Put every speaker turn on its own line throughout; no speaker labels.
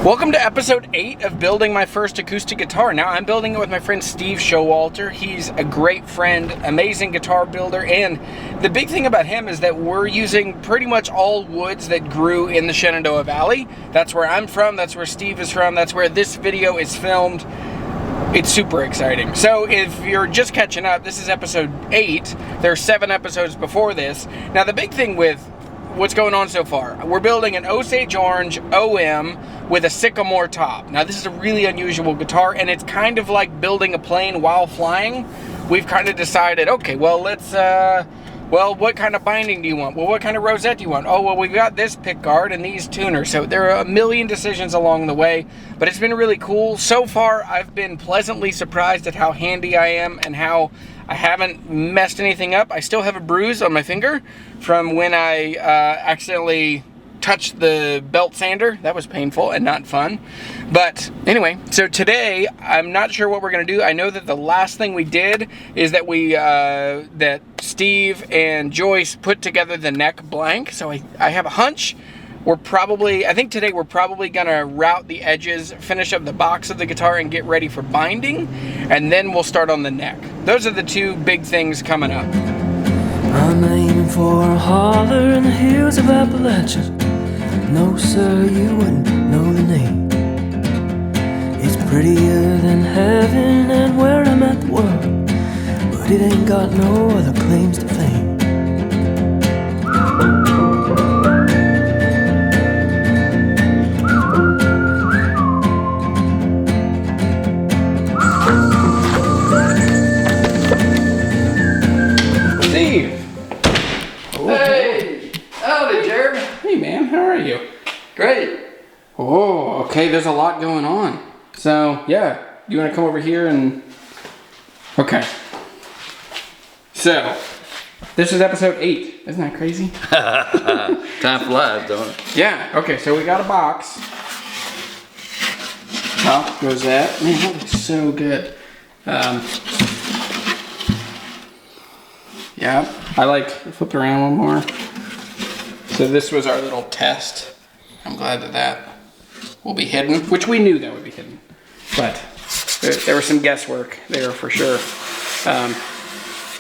Welcome to episode 8 of building my first acoustic guitar. Now I'm building it with my friend Steve Showalter. He's a great friend, amazing guitar builder, and the big thing about him is that we're using pretty much all woods that grew in the Shenandoah Valley. That's where I'm from, that's where Steve is from, that's where this video is filmed. It's super exciting. So if you're just catching up, this is episode 8. There are 7 episodes before this. Now the big thing with what's going on so far, we're building an Osage Orange OM with a sycamore top. Now this is a really unusual guitar, and it's kind of like building a plane while flying. We've kind of decided, okay, well let's, well, what kind of binding do you want? Well, what kind of rosette do you want? Oh, well, we've got this pick guard and these tuners. So there are a million decisions along the way, but it's been really cool. So far, I've been pleasantly surprised at how handy I am and how I haven't messed anything up. I still have a bruise on my finger from when I accidentally touched the belt sander. That was painful and not fun. But anyway, so today I'm not sure what we're gonna do. I know that the last thing we did is that that Steve and Joyce put together the neck blank. So I have a hunch I think today we're probably gonna route the edges, finish up the box of the guitar, and get ready for binding, and then we'll start on the neck. Those are the two big things coming up.
I'm aiming for a holler in the hills of Appalachia. No sir, you wouldn't know the name. It's prettier than heaven and where I'm at the world, but it ain't got no other claims to fame.
Great. Oh, okay, there's a lot going on. So, yeah, you want to come over here and... Okay. So, this is episode 8. Isn't that crazy?
Time flies, don't it?
Yeah, okay, so we got a box. Top goes that. Man, that looks so good. Yeah, I like flip it around one more. So this was our little test. I'm glad that will be hidden, which we knew that would be hidden, but there was some guesswork there for sure,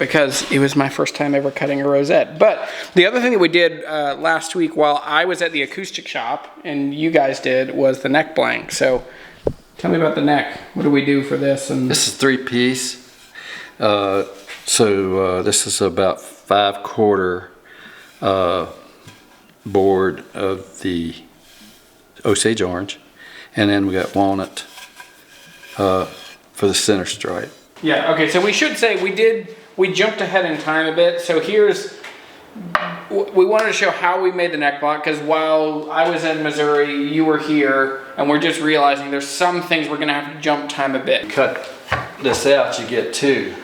because it was my first time ever cutting a rosette. But the other thing that we did last week while I was at the acoustic shop and you guys did was the neck blank. So tell me about the neck. What do we do for this? And
this is 3-piece. So this is about 5/4 board of the Osage Orange, and then we got walnut for the center stripe.
Yeah, okay, so we should say we jumped ahead in time a bit. So we wanted to show how we made the neck block, because while I was in Missouri, you were here, and we're just realizing there's some things we're gonna have to jump time a bit.
Cut this out, you get 2.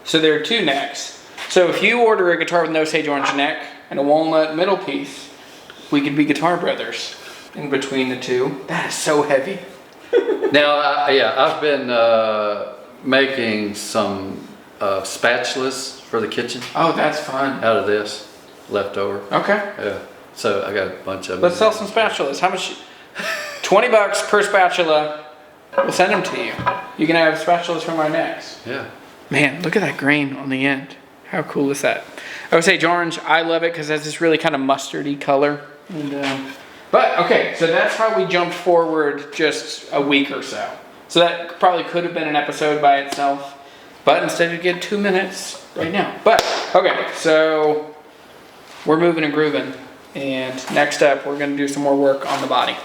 So there are 2 necks. So if you order a guitar with an Osage Orange neck and a walnut middle piece, we could be guitar brothers in between the two. That is so heavy.
Now, yeah, I've been making some spatulas for the kitchen.
Oh, that's fun.
Out of this leftover.
Okay.
Yeah. So I got a bunch of them.
Let's sell some spatulas. How much? $20 per spatula. We'll send them to you. You can have spatulas from our necks.
Yeah. Man,
look at that grain on the end. How cool is that? Osage Orange, I love it because it has this really kind of mustardy color. And, but okay, so that's how we jumped forward just a week or so. So that probably could have been an episode by itself, but instead you get 2 minutes right now. But okay, so we're moving and grooving, and next up we're going to do some more work on the body.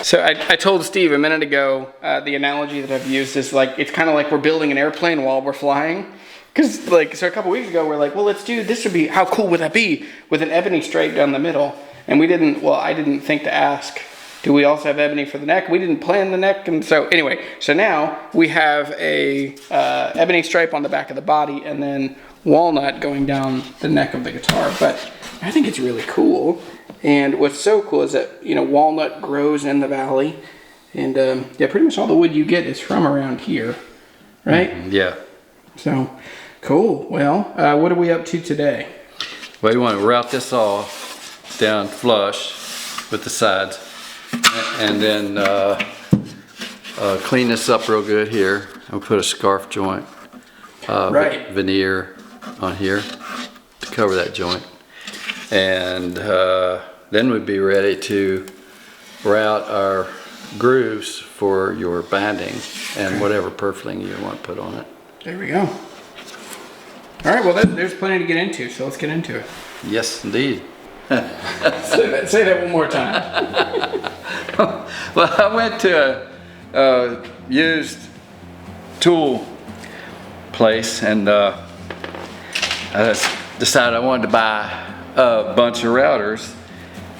So I told Steve a minute ago, the analogy that I've used is like, it's kind of like we're building an airplane while we're flying. Because so a couple weeks ago we're like, well, let's do, this would be, how cool would that be with an ebony stripe down the middle? And we didn't, well, I didn't think to ask, do we also have ebony for the neck? We didn't plan the neck. And so anyway, so now we have a ebony stripe on the back of the body and then walnut going down the neck of the guitar. But I think it's really cool. And what's so cool is that, you know, walnut grows in the valley. And yeah, pretty much all the wood you get is from around here, right?
Yeah.
So cool. Well, what are we up to today?
Well, you want to route this off down flush with the sides. And then clean this up real good here. I'll put a scarf joint,
Right.
veneer on here to cover that joint. And then we'd be ready to route our grooves for your banding and whatever purfling you want to put on it.
There we go. All right, well, there's plenty to get into, so let's get into it.
Yes, indeed.
Say that one more time.
Well, I went to a used tool place and I decided I wanted to buy a bunch of routers,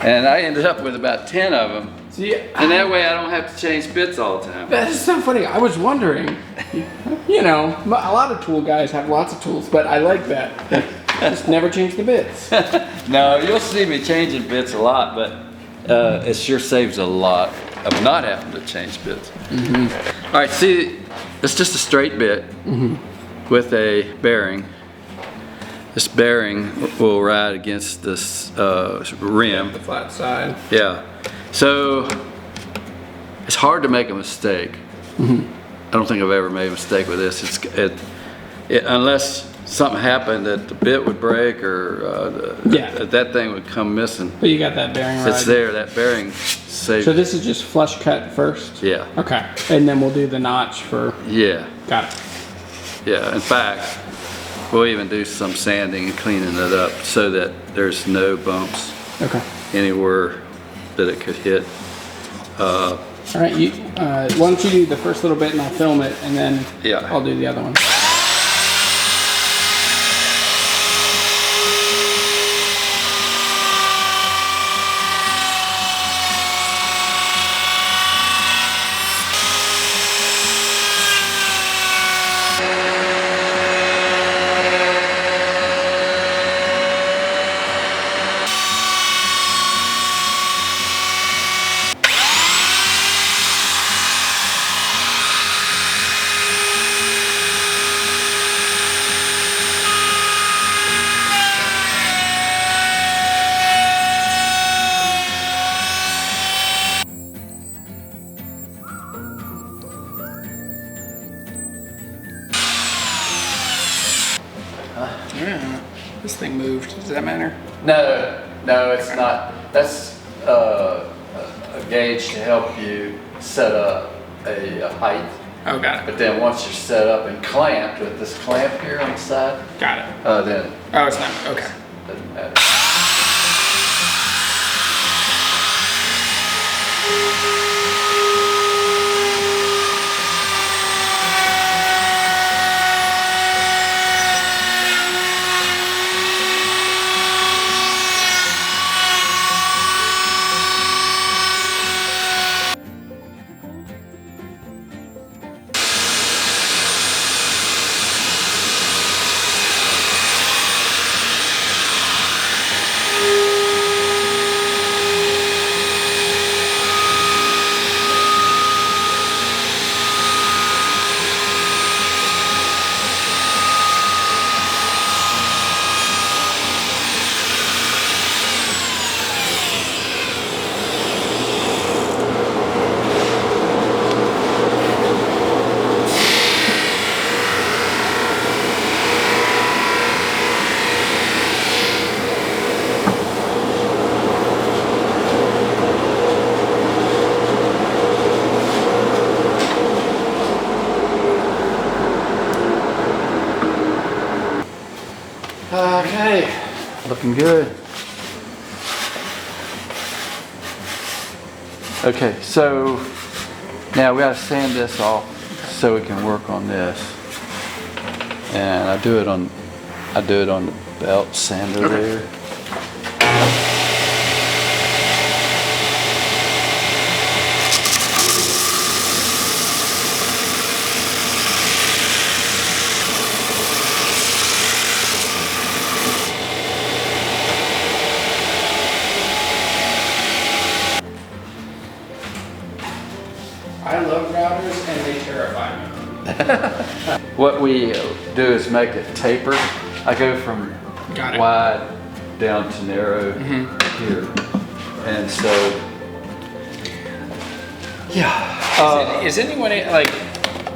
and I ended up with about 10 of them.
See,
And that way I don't have to change bits all the time.
that is so funny. I was wondering, you know, a lot of tool guys have lots of tools, but I like that. Just never change the bits.
No, you'll see me changing bits a lot, but it sure saves a lot of not having to change bits. All right, see, it's just a straight bit with a bearing. This bearing will ride against this rim.
The flat side.
Yeah. So it's hard to make a mistake. I don't think I've ever made a mistake with this. Unless something happened that the bit would break or that thing would come missing.
But you got that bearing right.
It's there. That bearing saves.
So this is just flush cut first?
Yeah.
Okay. And then we'll do the notch for...
Yeah.
Got it.
Yeah. In fact, we'll even do some sanding and cleaning it up so that there's no bumps
Okay.
anywhere that it could hit.
All right, why don't you do the first little bit and I'll film it, and then
Yeah.
I'll do the other one. Yeah, this thing moved. Does that matter?
No, it's not. That's a gauge to help you set up a height.
Oh, got it.
But then once you're set up and clamped with this clamp here on the side,
Got it.
then
Oh, it's not. Okay.
it doesn't matter. Okay, looking good. Okay, so now we gotta sand this off so we can work on this. And I do it on the belt sander there.
I love routers and they terrify me.
What we do is make it tapered. I go from
Got it.
wide down to narrow here. And so Yeah.
Is anyone like?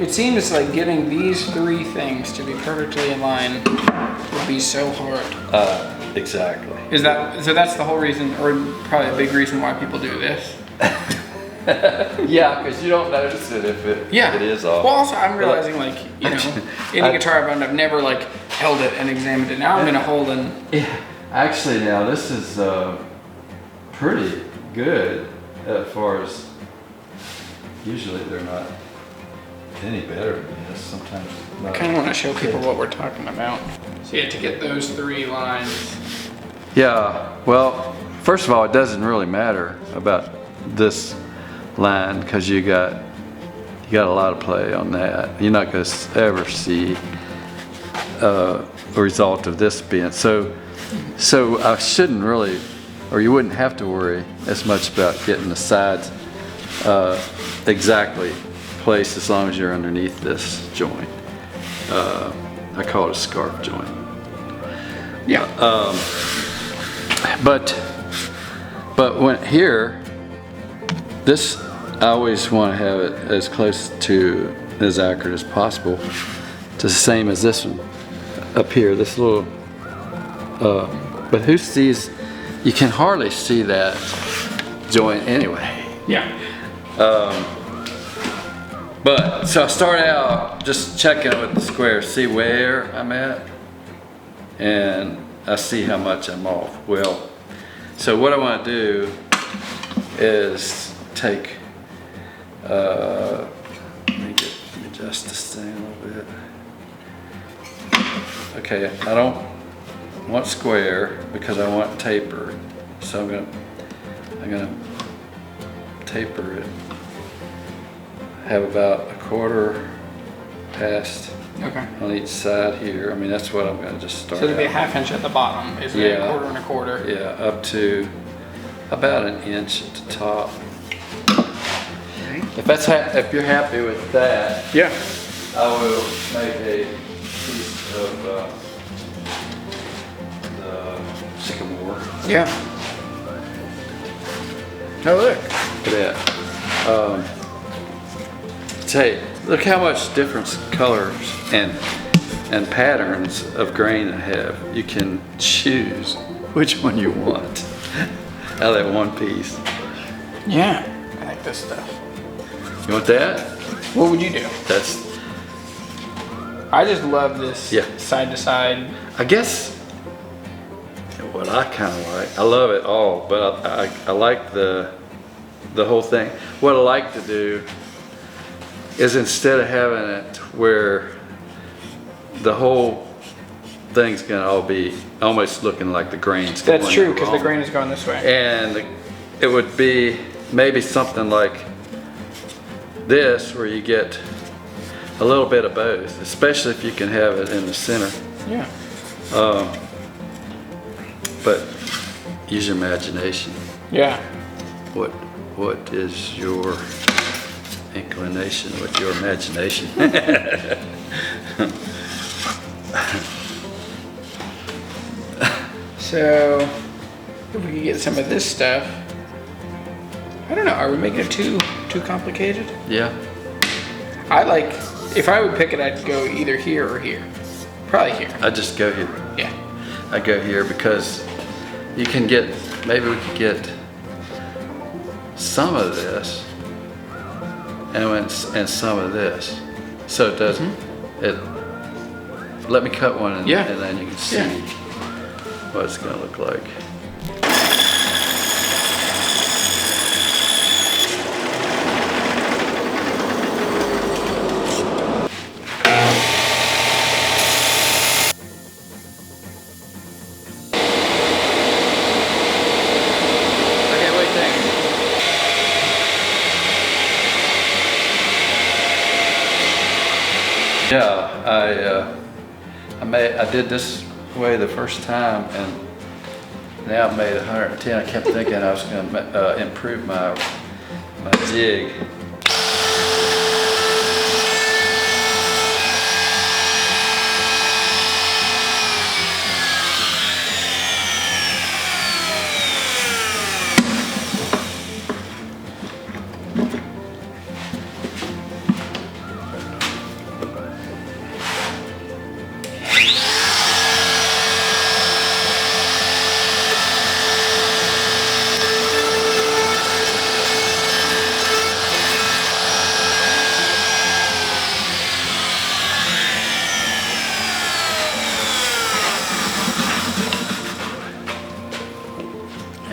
It seems like getting these three things to be perfectly in line would be so hard.
Exactly.
Is that so? That's the whole reason, or probably a big reason why people do this.
Yeah, because you don't notice it if it is off.
Well, also I'm realizing like any guitar I've owned, I've never like held it and examined it. Now I'm gonna hold and.
Yeah. Actually, now this is pretty good as far as. Usually they're not any better than this. Sometimes.
I kind of want to show people what we're talking about. So you have to get those three lines.
Yeah. Well, first of all, it doesn't really matter about this line because you got a lot of play on that. You're not going to ever see a result of this being so I shouldn't really, or you wouldn't have to worry as much about getting the sides exactly placed as long as you're underneath this joint. I call it a scarf joint.
Yeah.
But when here, this, I always want to have it as close to as accurate as possible to the same as this one up here, this little, but who sees, you can hardly see that joint anyway.
Yeah.
But, so I start out just checking with the square, see where I'm at, and I see how much I'm off. Well, so what I want to do is take, let me adjust this thing a little bit. Okay, I don't want square because I want taper. So I'm gonna taper it. Have about a quarter past on each side here. I mean, that's what I'm gonna just start.
So it'll be a
out.
half inch at the bottom, isn't it? A quarter and a quarter.
Yeah, up to about an inch at the top.
Okay.
If you're happy with that,
Yeah.
I will make a piece of the sycamore.
Yeah. Oh look.
Look at that. Say, look how much different colors and patterns of grain I have. You can choose which one you want out of that one piece.
Yeah. I like this stuff.
You want that?
What would you do?
That's,
I just love this
side
to side.
I guess what I kind of like. I love it all, but I like the whole thing. What I like to do is instead of having it where the whole thing's gonna all be almost looking like the grain's going.
That's true, because the grain is going this way.
And it would be maybe something like this where you get a little bit of both, especially if you can have it in the center.
Yeah.
But use your imagination.
Yeah.
What is your inclination with your imagination?
So, if we could get some of this stuff, I don't know, are we making it too complicated?
Yeah.
I like, if I would pick it, I'd go either here or here. Probably here.
I just go here.
Yeah.
I go here because you can get, maybe we could get some of this and some of this. So it doesn't, let me cut one and then you can see what it's gonna look like. Yeah, I did this way the first time, and now I made 110. I kept thinking I was going to improve my jig.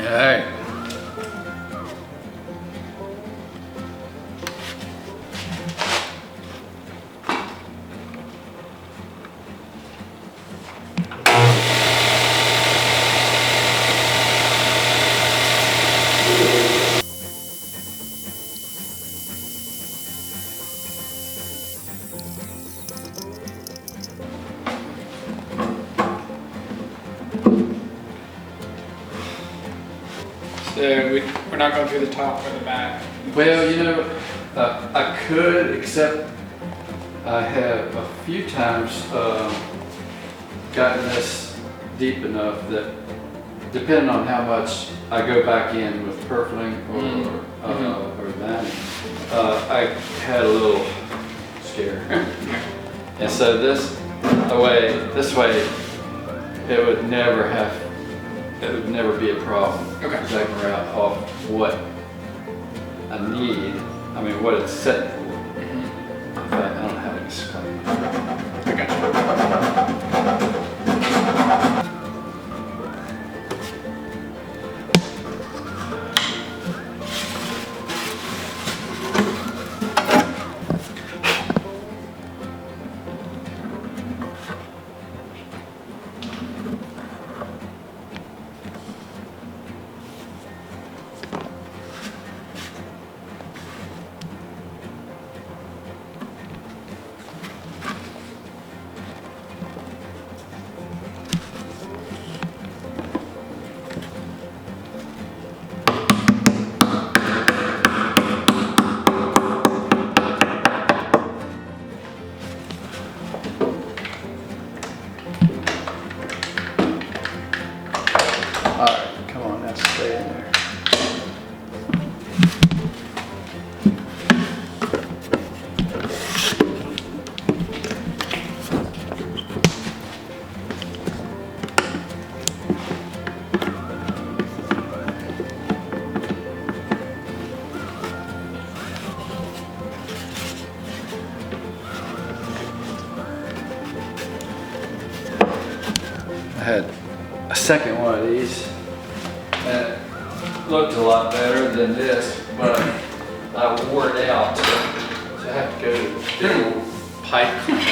Alright.
So we're not going through the top or the back.
Well, you know, I could, except I have a few times gotten this deep enough that, depending on how much I go back in with purfling or banding, I had a little scare. And so this way, it would never be a problem.
Okay.
Because I can route off what I need, I mean what it's set for. In fact, I don't know how to explain it.
I got you.
Alright, come on now, stay in there. I had a second one of these and it looked a lot better than this, but I wore it out, so I have to go to the big old pipe clamp.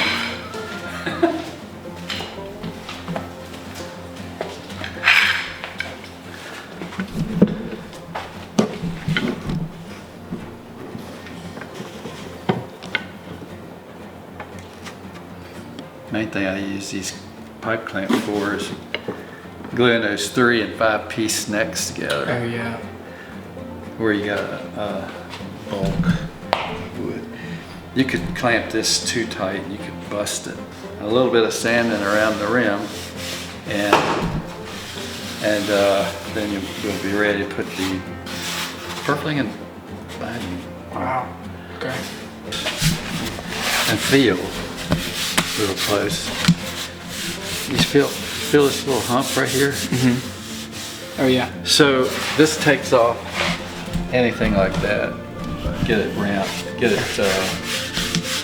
Main thing I use these pipe clamps for is gluing those 3 and 5 piece necks together.
Oh yeah.
Where you got a bulk wood. You could clamp this too tight, you could bust it. A little bit of sanding around the rim, and then you'll be ready to put the purfling and binding.
Wow. Okay.
And feel real close. You feel this little hump right here?
Mm-hmm. Oh yeah.
So this takes off anything like that. Get it round, get it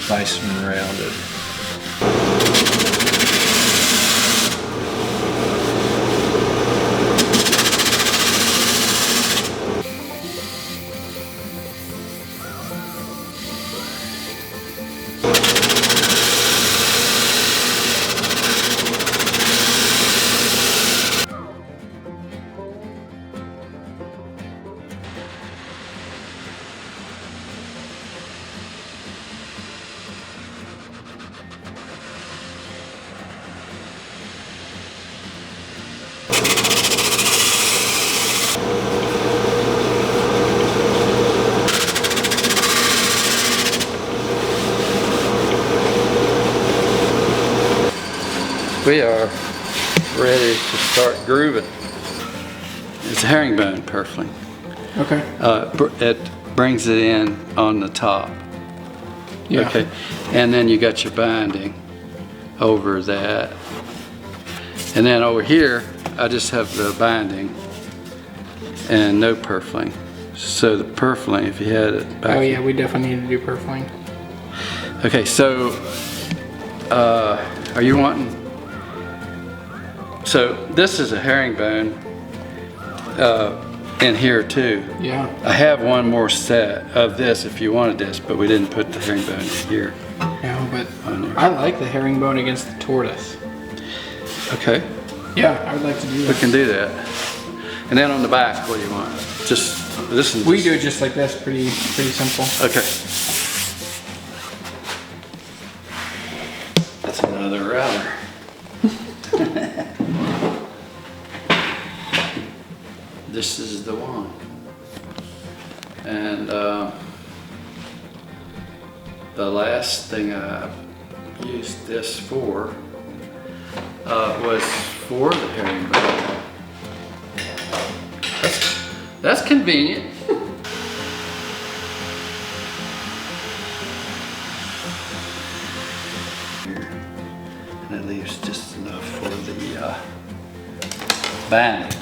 nice and rounded. We are ready to start grooving. It's a herringbone purfling.
Okay.
It brings it in on the top.
Yeah.
Okay. And then you got your binding over that. And then over here, I just have the binding and no purfling. So the purfling, if you had it back.
Oh yeah, we definitely need to do purfling.
Okay, so are you wanting? So this is a herringbone. in here too.
Yeah.
I have one more set of this if you wanted this, but we didn't put the herringbone in here.
No, but I like the herringbone against the tortoise.
Okay.
Yeah, I would like to do that.
We can do that. And then on the back, what do you want? Just this and
We do it just like this, pretty simple.
Okay. That's another router. This is the one. And the last thing I used this for was for the herringbone. That's convenient. And it leaves just enough for the binding.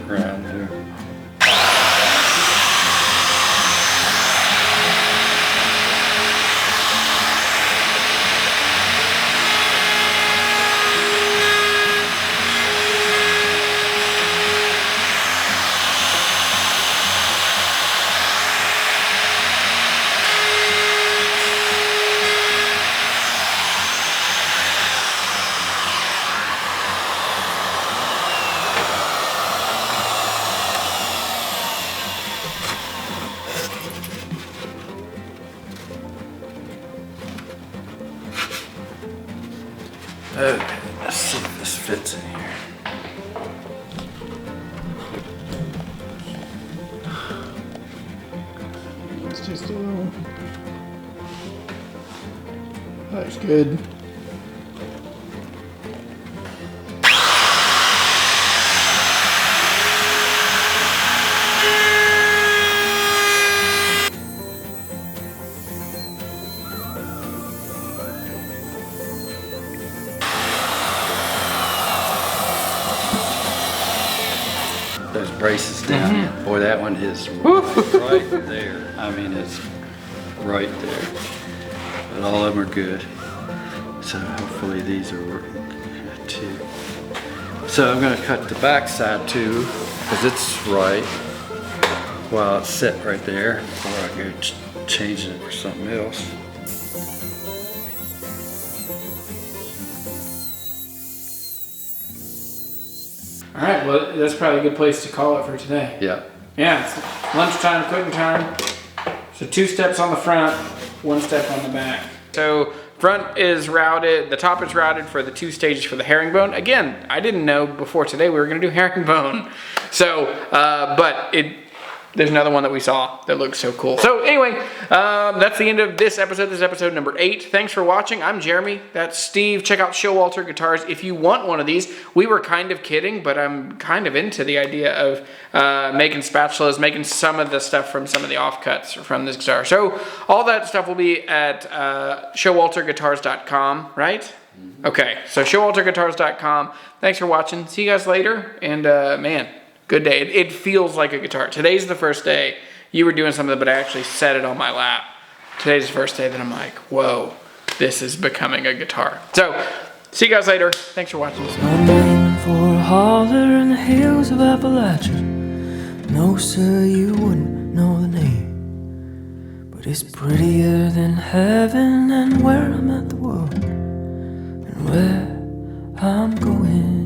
Around here. Okay, let's see if this fits in here.
It's just a little. That's good.
Those braces down here. Boy, that one is right there. I mean, it's right there. But all of them are good. So hopefully these are working good too. So I'm gonna cut the back side too, because it's right. While it's set right there, before I go changing it for something else.
All right, well, that's probably a good place to call it for today.
Yeah.
Yeah, it's lunchtime, cooking time. So 2 steps on the front, 1 step on the back. So front is routed, the top is routed for the 2 stages for the herringbone. Again, I didn't know before today we were gonna do herringbone. So, there's another one that we saw that looks so cool. So anyway, that's the end of this episode. This is episode number 8. Thanks for watching. I'm Jeremy. That's Steve. Check out Showalter guitars if you want one of these. We were kind of kidding, but I'm kind of into the idea of making spatulas, making some of the stuff from some of the offcuts from this guitar. So all that stuff will be at showalterguitars.com, right? Mm-hmm. Okay, so showalterguitars.com. Thanks for watching. See you guys later. And man, good day. It feels like a guitar. Today's the first day. You were doing something, but I actually set it on my lap. Today's the first day that I'm like, whoa, this is becoming a guitar. So, see you guys later. Thanks for watching.
I'm aiming for a holler in the hills of Appalachia. No, sir, you wouldn't know the name. But it's prettier than heaven, and where I'm at the world, and where I'm going.